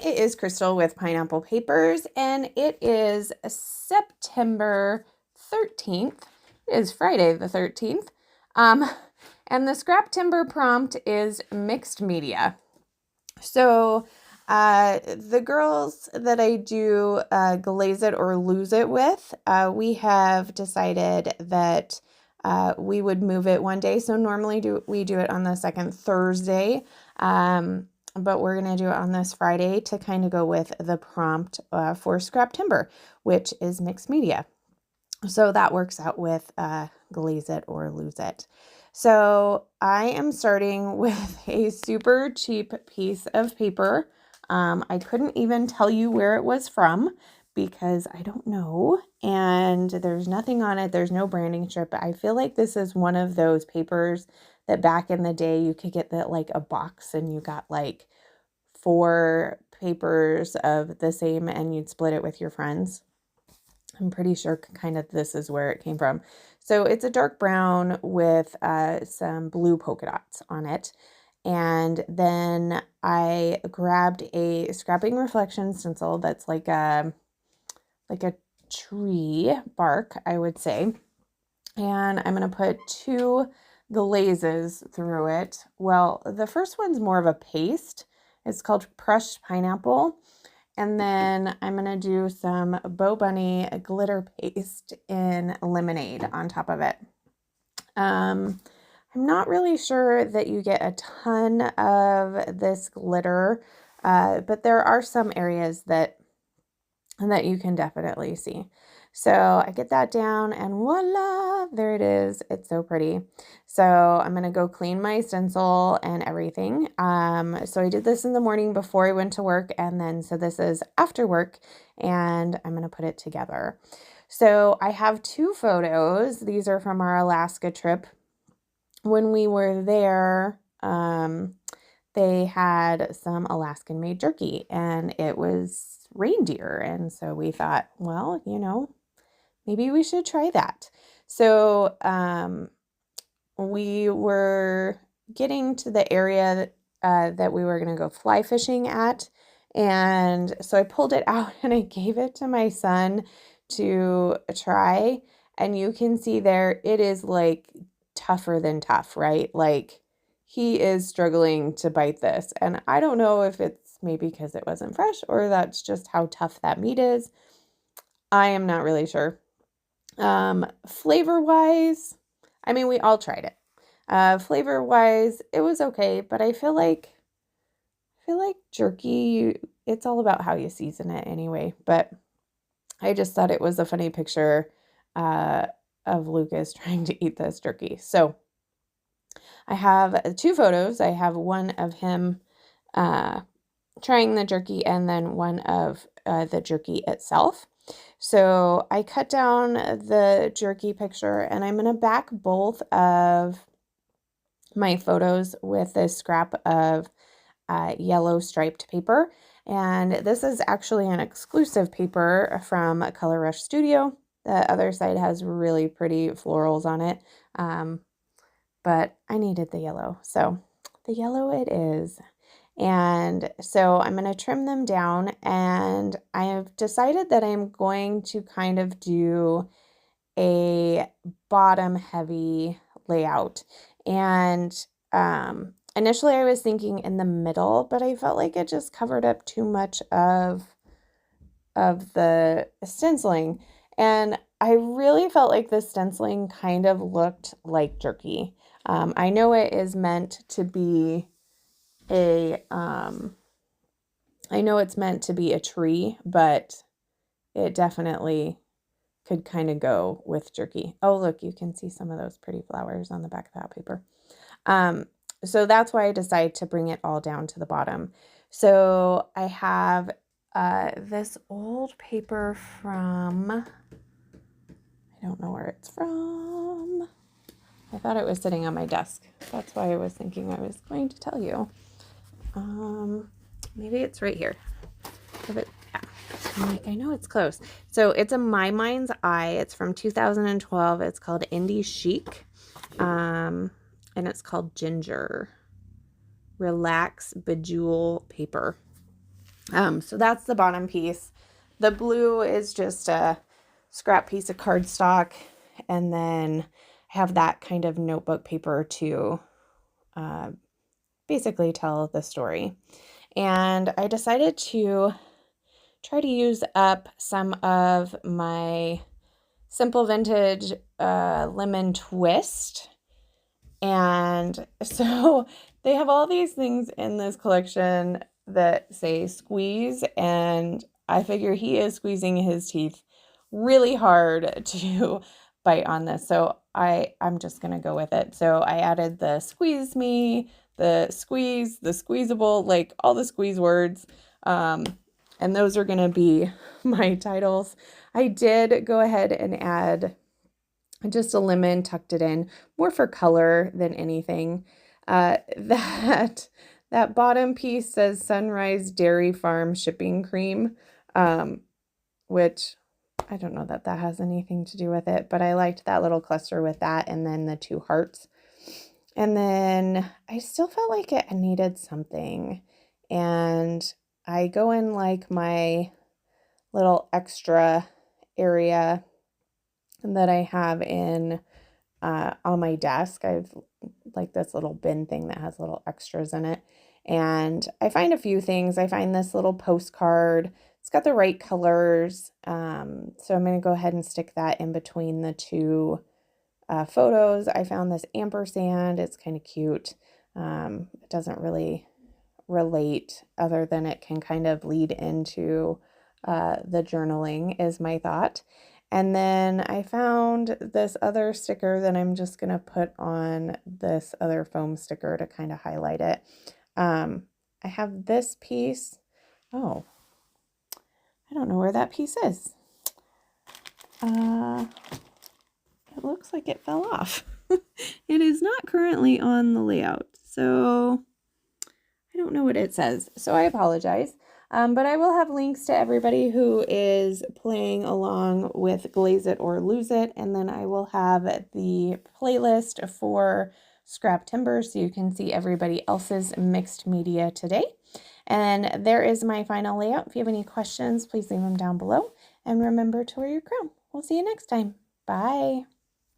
it is Crystal with Pineapple Papers, and it is September 13th. It is Friday the 13th. And the Scraptember prompt is mixed media. So, the girls that I do Glaze It or Lose It with, we have decided that we would move it one day. So normally we do it on the second Thursday. But we're going to do it on this Friday to kind of go with the prompt for Scraptember, which is mixed media. So that works out with Glaze It or Lose It. So I am starting with a super cheap piece of paper. I couldn't even tell you where it was from because I don't know. And there's nothing on it. There's no branding strip. But I feel like this is one of those papers that back in the day you could get that like a box and you got like 4 papers of the same and you'd split it with your friends. I'm pretty sure kind of this is where it came from. So it's a dark brown with some blue polka dots on it. And then I grabbed a scrapping reflection stencil that's like a tree bark, I would say. And I'm going to put 2 glazes through it. Well, the first one's more of a paste. It's called Crushed Pineapple. And then I'm going to do some Bow Bunny glitter paste in lemonade on top of it. I'm not really sure that you get a ton of this glitter, but there are some areas that you can definitely see. So I get that down and voila, there it is. It's so pretty. So I'm going to go clean my stencil and everything. So I did this in the morning before I went to work. And then, so this is after work and I'm going to put it together. So I have 2 photos. These are from our Alaska trip. When we were there, they had some Alaskan made jerky and it was reindeer. And so we thought, well, maybe we should try that. So we were getting to the area that we were going to go fly fishing at. And so I pulled it out and I gave it to my son to try. And you can see there, it is like tougher than tough, right? Like he is struggling to bite this. And I don't know if it's maybe because it wasn't fresh or that's just how tough that meat is. I am not really sure. Flavor wise, I mean, we all tried it. Flavor wise, it was okay, but I feel like jerky, it's all about how you season it anyway. But I just thought it was a funny picture of Lucas trying to eat this jerky. So I have 2 photos. I have one of him trying the jerky and then one of the jerky itself. So I cut down the jerky picture and I'm going to back both of my photos with this scrap of yellow striped paper. And this is actually an exclusive paper from Color Rush Studio. The other side has really pretty florals on it. But I needed the yellow. So the yellow it is. And so I'm going to trim them down and I have decided that I'm going to kind of do a bottom heavy layout. And initially I was thinking in the middle, but I felt like it just covered up too much of the stenciling. And I really felt like the stenciling kind of looked like jerky. I know it is meant to be I know it's meant to be a tree, but it definitely could kind of go with jerky. Oh, look, you can see some of those pretty flowers on the back of that paper. So that's why I decided to bring it all down to the bottom. So I have this old paper from, I don't know where it's from. I thought it was sitting on my desk. That's why I was thinking I was going to tell you. Maybe it's right here. Yeah. I'm like, I know it's close. So it's a My Mind's Eye. It's from 2012. It's called Indie Chic. And it's called Ginger Relax Bejewel Paper. So that's the bottom piece. The blue is just a scrap piece of cardstock, and then I have that kind of notebook paper to basically tell the story. And I decided to try to use up some of my Simple Vintage lemon twist. And so they have all these things in this collection that say squeeze, and I figure he is squeezing his teeth really hard to bite on this. So I'm just going to go with it. So I added the squeeze me, the squeeze, the squeezable, like all the squeeze words. And those are going to be my titles. I did go ahead and add just a lemon, tucked it in, more for color than anything. That bottom piece says Sunrise Dairy Farm Shipping Cream, which I don't know that that has anything to do with it, but I liked that little cluster with that, and then the two hearts. And then I still felt like it needed something, and I go in like my little extra area that I have in on my desk. I've like this little bin thing that has little extras in it. And I find a few things. I find this little postcard. It's got the right colors. So I'm going to go ahead and stick that in between the two photos. I found this ampersand. It's kind of cute. It doesn't really relate other than it can kind of lead into the journaling is my thought. And then I found this other sticker that I'm just going to put on this other foam sticker to kind of highlight it. I have this piece. Oh, I don't know where that piece is. It looks like it fell off. It is not currently on the layout, so I don't know what it says. So I apologize. But I will have links to everybody who is playing along with Glaze It or Lose It. And then I will have the playlist for Scraptember so you can see everybody else's mixed media today. And there is my final layout. If you have any questions, please leave them down below. And remember to wear your crown. We'll see you next time. Bye.